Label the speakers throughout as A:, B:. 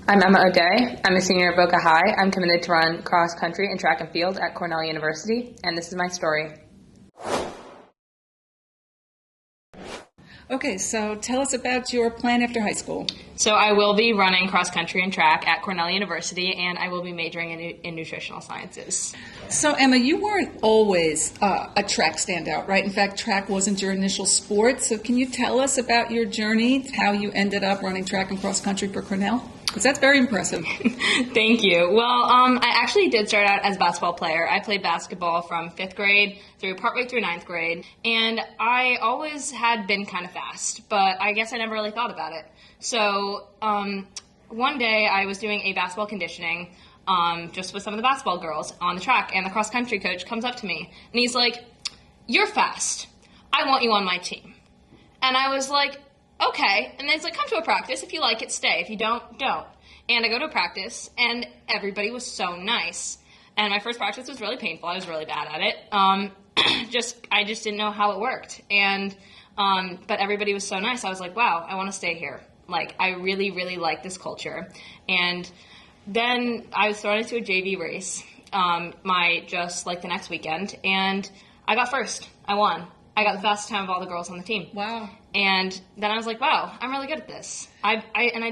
A: I'm Emma ODay. I'm a senior at Boca High. I'm committed to run cross country and track and field at Cornell University, and this is my story.
B: Okay, so tell us about your plan after high school.
A: So I will be running cross country and track at Cornell University, and I will be majoring in nutritional sciences.
B: So Emma, you weren't always a track standout, right? In fact, track wasn't your initial sport. So can you tell us about your journey, how you ended up running track and cross country for Cornell? Because that's very impressive.
A: Thank you. Well, I actually did start out as a basketball player. I played basketball from 5th grade partway through 9th grade, and I always had been kind of fast, but I guess I never really thought about it. So one day I was doing a basketball conditioning just with some of the basketball girls on the track, and the cross country coach comes up to me, and he's like, "You're fast. I want you on my team." And I was like, okay. And then it's like, come to a practice. If you like it, stay. If you don't, don't. And I go to a practice, and everybody was so nice. And my first practice was really painful. I was really bad at it. I just didn't know how it worked. And but everybody was so nice. I was like, wow, I want to stay here. Like, I really, really like this culture. And then I was thrown into a JV race, the next weekend, and I got first. I won. I got the fastest time of all the girls on the team.
B: Wow.
A: And then I was like, wow, I'm really good at this. I'd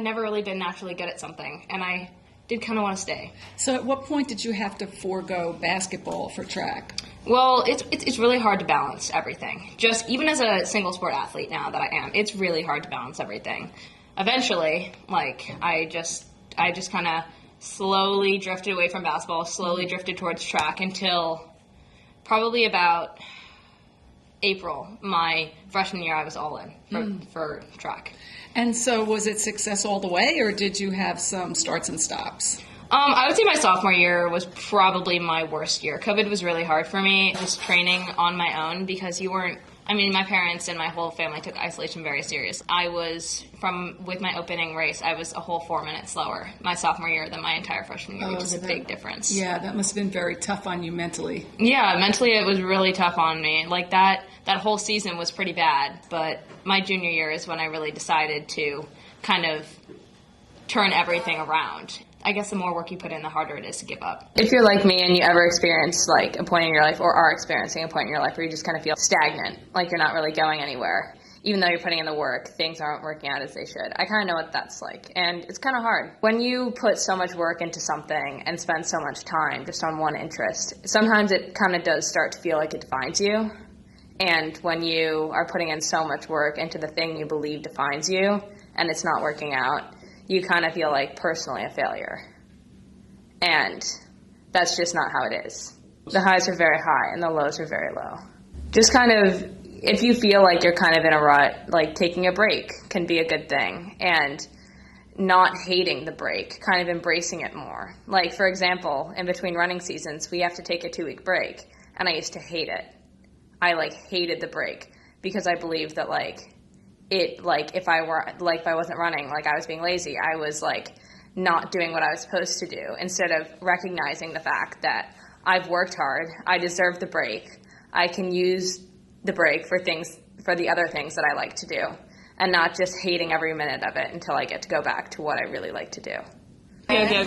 A: never really been naturally good at something, and I did kind of want to stay.
B: So at what point did you have to forego basketball for track?
A: Well, it's really hard to balance everything. Just even as a single sport athlete now that I am, it's really hard to balance everything. Eventually, I just kind of slowly drifted away from basketball, slowly drifted towards track until probably about April, my freshman year. I was all in for track.
B: And so was it success all the way, or did you have some starts and stops?
A: I would say my sophomore year was probably my worst year. COVID was really hard for me, just training on my own, because my parents and my whole family took isolation very serious. With my opening race, I was a whole 4 minutes slower my sophomore year than my entire freshman year, which is a big difference.
B: Yeah, that must have been very tough on you mentally.
A: Yeah, mentally it was really tough on me. That whole season was pretty bad, but my junior year is when I really decided to kind of turn everything around. I guess the more work you put in, the harder it is to give up. If you're like me and you ever experience a point in your life, or are experiencing a point in your life where you just kind of feel stagnant, like you're not really going anywhere, even though you're putting in the work, things aren't working out as they should. I kind of know what that's like, and it's kind of hard. When you put so much work into something and spend so much time just on one interest, sometimes it kind of does start to feel like it defines you. And when you are putting in so much work into the thing you believe defines you, and it's not working out, you kind of feel like personally a failure. And that's just not how it is. The highs are very high and the lows are very low. Just kind of, if you feel like you're kind of in a rut, taking a break can be a good thing. And not hating the break, kind of embracing it more. For example, in between running seasons, we have to take a 2-week break, and I used to hate it. I hated the break, because I believed that if I wasn't running, I was being lazy, I was not doing what I was supposed to do, instead of recognizing the fact that I've worked hard, I deserve the break, I can use the break for the other things that I like to do, and not just hating every minute of it until I get to go back to what I really like to do. Okay.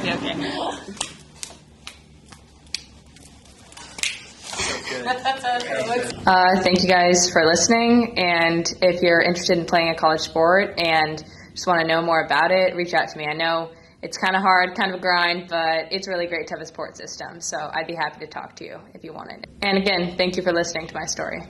A: Thank you guys for listening, and if you're interested in playing a college sport and just want to know more about it, reach out to me. I know it's kind of hard, kind of a grind, but it's really great to have a support system, so I'd be happy to talk to you if you wanted. And again, thank you for listening to my story.